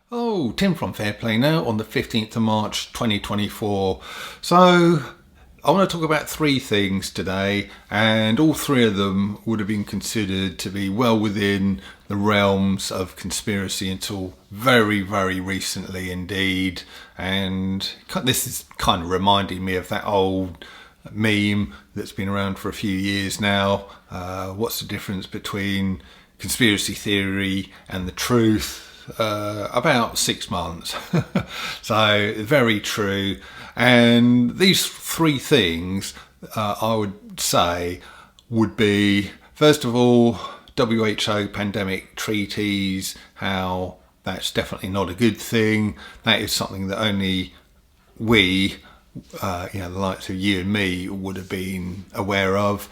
Oh, Tim from Fairplay now on the 15th of March 2024. So, I want to talk about three things today, and all three of them would have been considered to be well within the realms of conspiracy until very, very recently indeed. And this is kind of reminding me of that old meme that's been around for a few years now. What's the difference between conspiracy theory and the truth? About 6 months. So, very true. And these three things I would say would be, first of all, WHO pandemic treaties, how that's definitely not a good thing. That is something that only we, the likes of you and me, would have been aware of.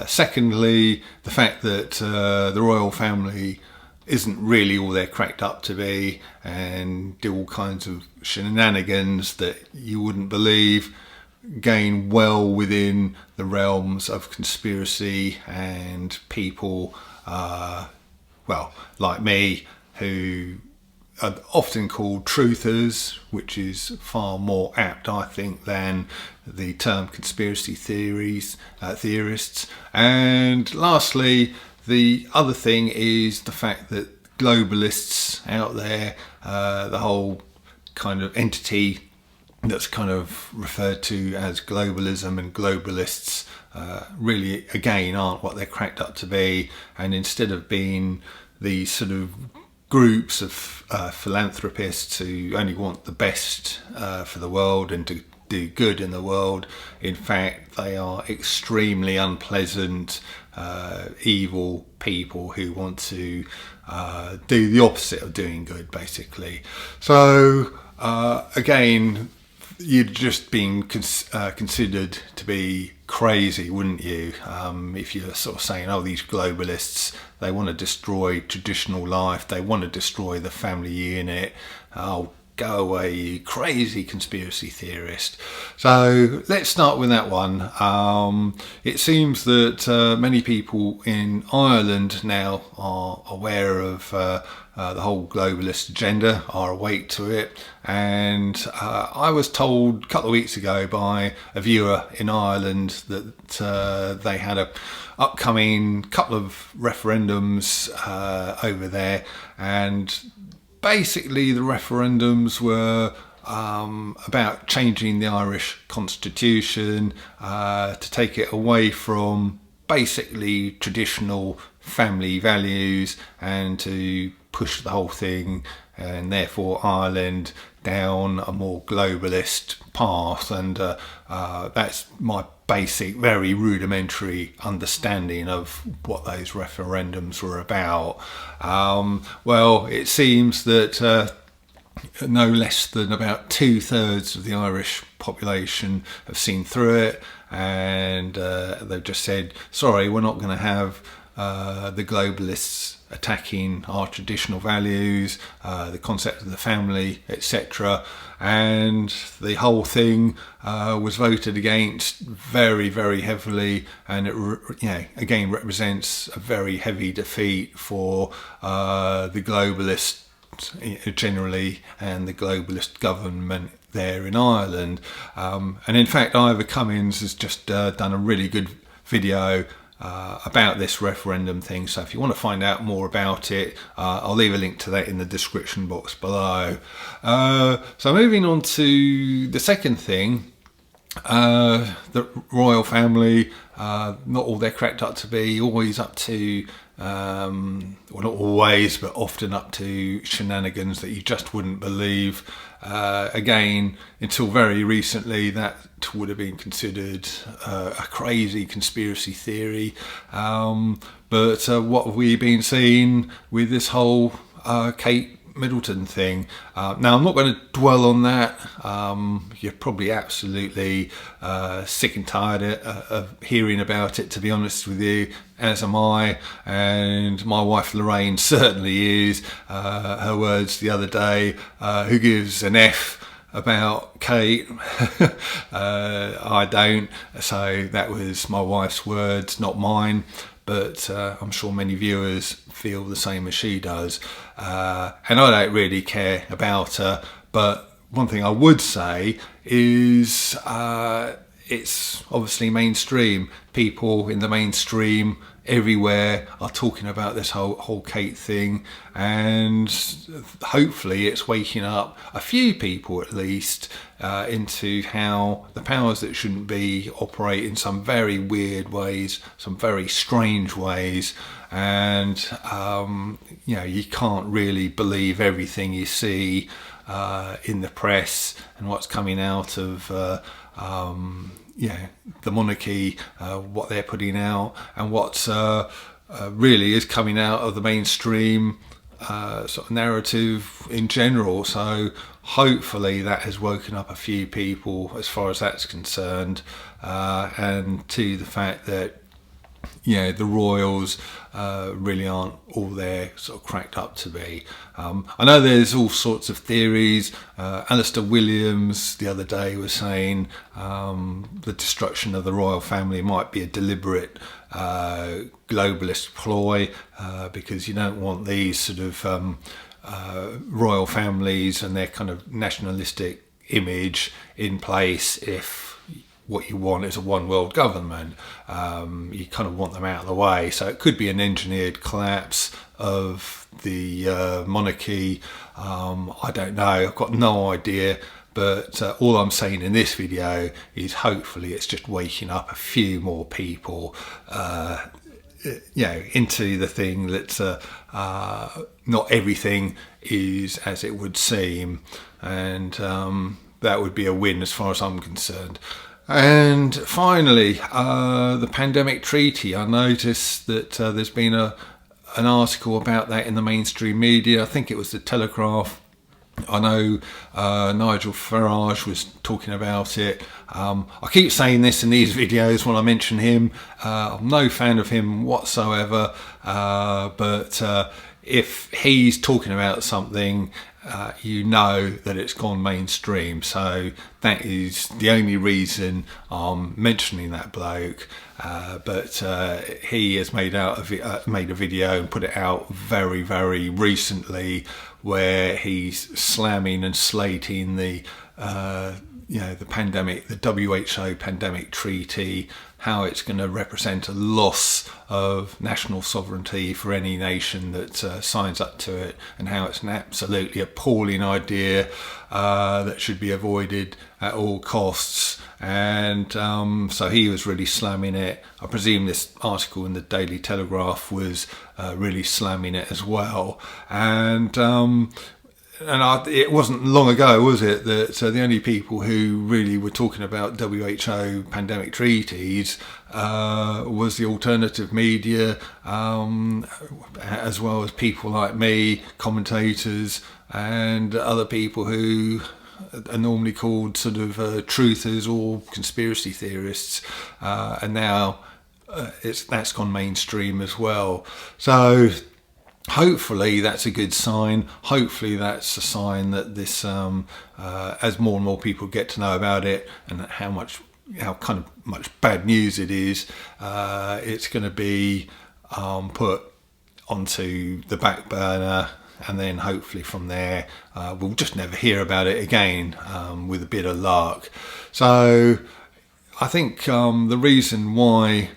Secondly, the fact that the royal family isn't really all they're cracked up to be and do all kinds of shenanigans that you wouldn't believe, gain well within the realms of conspiracy and people, like me, who are often called truthers, which is far more apt, I think, than the term conspiracy theorists. And lastly, the other thing is the fact that globalists out there, the whole kind of entity that's kind of referred to as globalism and globalists, really, again, aren't what they're cracked up to be. And instead of being these sort of groups of philanthropists who only want the best for the world and to do good in the world, in fact, they are extremely unpleasant, evil people who want to do the opposite of doing good, basically. So, again, you'd just been considered to be crazy, wouldn't you? If you're sort of saying, oh, these globalists, they want to destroy traditional life, they want to destroy the family unit. Oh, go away, you crazy conspiracy theorist. So let's start with that one. It seems that many people in Ireland now are aware of the whole globalist agenda, are awake to it. And I was told a couple of weeks ago by a viewer in Ireland that they had a upcoming couple of referendums over there, and basically the referendums were about changing the Irish constitution to take it away from basically traditional family values and to push the whole thing, and therefore Ireland, down a more globalist path. And that's my basic, very rudimentary understanding of what those referendums were about. Well, it seems that no less than about 2/3 of the Irish population have seen through it, and they've just said, sorry, we're not going to have the globalists attacking our traditional values, the concept of the family, etc. And the whole thing was voted against very, very heavily, and it again represents a very heavy defeat for the globalists generally and the globalist government there in Ireland. And in fact, Ivor Cummins has just done a really good video about this referendum thing. So if you want to find out more about it, I'll leave a link to that in the description box below. So moving on to the second thing, the royal family, not all they're cracked up to be, always up to, well, not always, but often up to shenanigans that you just wouldn't believe. Again, until very recently, that would have been considered a crazy conspiracy theory. But what have we been seeing with this whole Kate Middleton thing? Now, I'm not going to dwell on that. You're probably absolutely sick and tired of hearing about it, to be honest with you, as am I, and my wife Lorraine certainly is. Her words the other day, who gives an F about Kate? I don't. So that was my wife's words, not mine. but I'm sure many viewers feel the same as she does. And I don't really care about her, but one thing I would say is it's obviously mainstream. People in the mainstream everywhere are talking about this whole Kate thing, and hopefully it's waking up a few people at least into how the powers that shouldn't be operate in some very weird ways, some very strange ways, and you can't really believe everything you see in the press and what's coming out of the monarchy, what they're putting out, and what really is coming out of the mainstream sort of narrative in general. So hopefully that has woken up a few people as far as that's concerned, and to the fact that the royals really aren't all they're sort of cracked up to be. I know there's all sorts of theories. Alistair Williams the other day was saying the destruction of the royal family might be a deliberate globalist ploy, because you don't want these sort of royal families and their kind of nationalistic image in place if what you want is a one world government. You kind of want them out of the way. So it could be an engineered collapse of the monarchy. I don't know. I've got no idea. But all I'm saying in this video is hopefully it's just waking up a few more people into the thing that not everything is as it would seem. And that would be a win as far as I'm concerned. And finally, the pandemic treaty. I noticed that there's been an article about that in the mainstream media. I think it was the Telegraph. I know Nigel Farage was talking about it. I keep saying this in these videos when I mention him. I'm no fan of him whatsoever, but if he's talking about something, you know that it's gone mainstream. So that is the only reason I'm mentioning that bloke. But he has made a video and put it out very, very recently, where he's slamming and slating the pandemic, the WHO pandemic treaty, how it's going to represent a loss of national sovereignty for any nation that signs up to it, and how it's an absolutely appalling idea that should be avoided at all costs. And so he was really slamming it. I presume this article in the Daily Telegraph was really slamming it as well. And it wasn't long ago, was it, that the only people who really were talking about WHO pandemic treaties was the alternative media, as well as people like me, commentators, and other people who are normally called sort of truthers or conspiracy theorists, and now that's gone mainstream as well. So hopefully that's a good sign. Hopefully that's a sign that this, as more and more people get to know about it, and how much bad news it is, it's going to be put onto the back burner, and then hopefully from there we'll just never hear about it again, with a bit of luck. So I think the reason why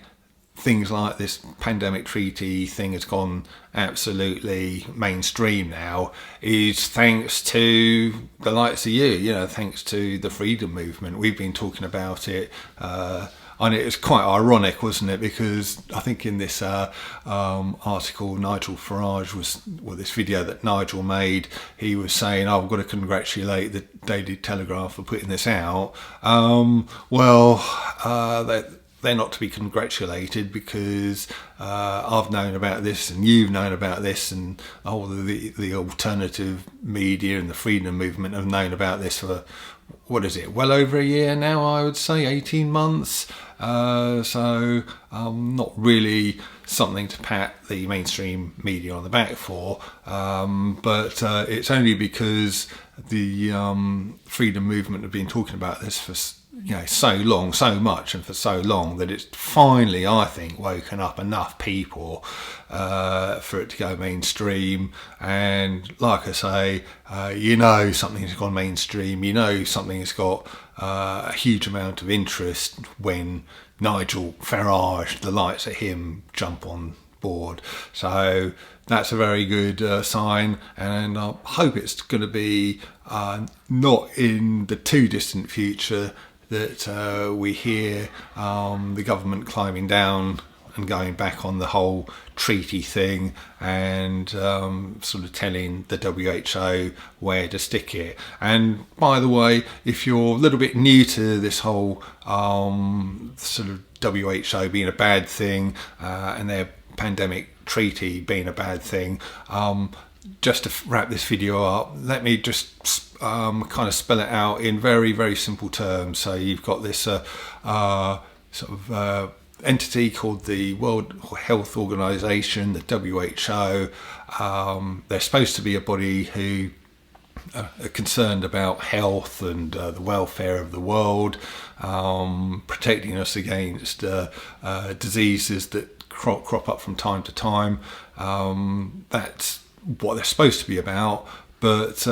things like this pandemic treaty thing has gone absolutely mainstream now is thanks to the likes of you, thanks to the freedom movement. We've been talking about it, and it was quite ironic, wasn't it? Because I think in this article, Nigel Farage this video that Nigel made, he was saying, I've got to congratulate the Daily Telegraph for putting this out. They're not to be congratulated, because I've known about this and you've known about this, and all the alternative media and the freedom movement have known about this for, well over a year now, I would say, 18 months. So not really something to pat the mainstream media on the back for, but it's only because the freedom movement have been talking about this for so long, so much, and for so long that it's finally, I think, woken up enough people for it to go mainstream. And like I say, something's gone mainstream. Something's got a huge amount of interest when Nigel Farage, the likes of him, jump on board. So that's a very good sign, and I hope it's going to be not in the too distant future that we hear the government climbing down and going back on the whole treaty thing and sort of telling the WHO where to stick it. And by the way, if you're a little bit new to this whole sort of WHO being a bad thing and their pandemic treaty being a bad thing, just to wrap this video up, let me just kind of spell it out in very, very simple terms. So you've got this entity called the World Health Organization, the WHO. They're supposed to be a body who are concerned about health and the welfare of the world, protecting us against diseases that crop up from time to time. That's what they're supposed to be about. But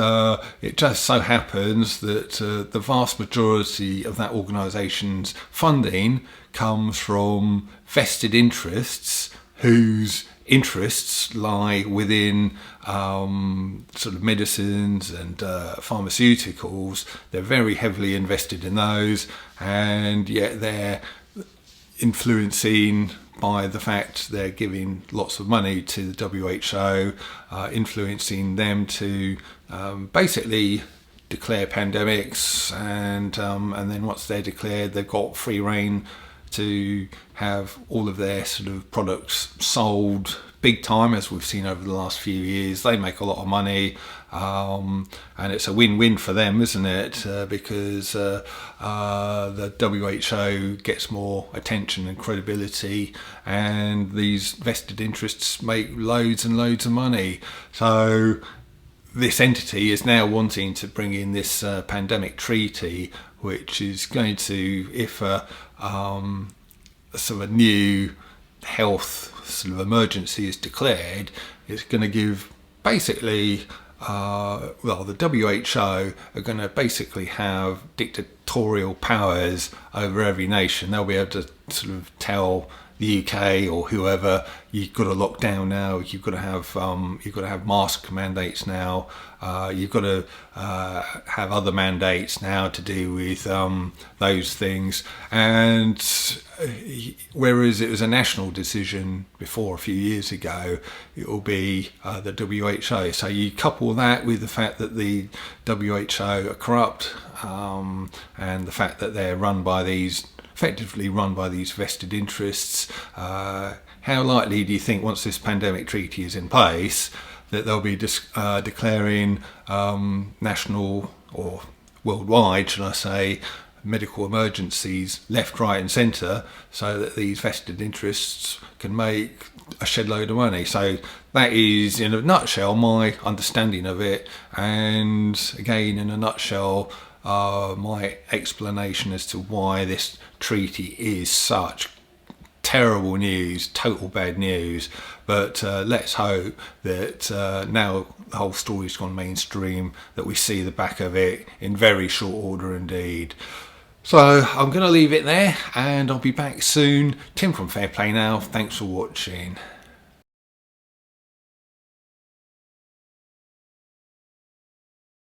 it just so happens that the vast majority of that organisation's funding comes from vested interests whose interests lie within sort of medicines and pharmaceuticals. They're very heavily invested in those, and yet they're influencing by the fact they're giving lots of money to the WHO, influencing them to basically declare pandemics, and then once they're declared, they've got free rein to have all of their sort of products sold big time, as we've seen over the last few years. They make a lot of money, and it's a win-win for them, isn't it? Because the WHO gets more attention and credibility, and these vested interests make loads and loads of money. So this entity is now wanting to bring in this pandemic treaty, which is going to, if sort of a new health sort of emergency is declared, it's going to give basically the WHO are going to basically have dictatorial powers over every nation. They'll be able to sort of tell the UK or whoever, you've got to lock down now, you've got to have mask mandates now, you've got to have other mandates now to do with those things. And whereas it was a national decision before a few years ago, it will be the WHO. So you couple that with the fact that the WHO are corrupt, and the fact that they're effectively run by these vested interests. How likely do you think, once this pandemic treaty is in place, that they'll be declaring national or worldwide, should I say, medical emergencies left, right and centre, so that these vested interests can make a shed load of money? So that is, in a nutshell, my understanding of it, and again, in a nutshell, my explanation as to why this treaty is such terrible news, total bad news. But let's hope that now the whole story's gone mainstream, that we see the back of it in very short order indeed. So I'm going to leave it there, and I'll be back soon. Tim from Fair Play Now. Thanks for watching.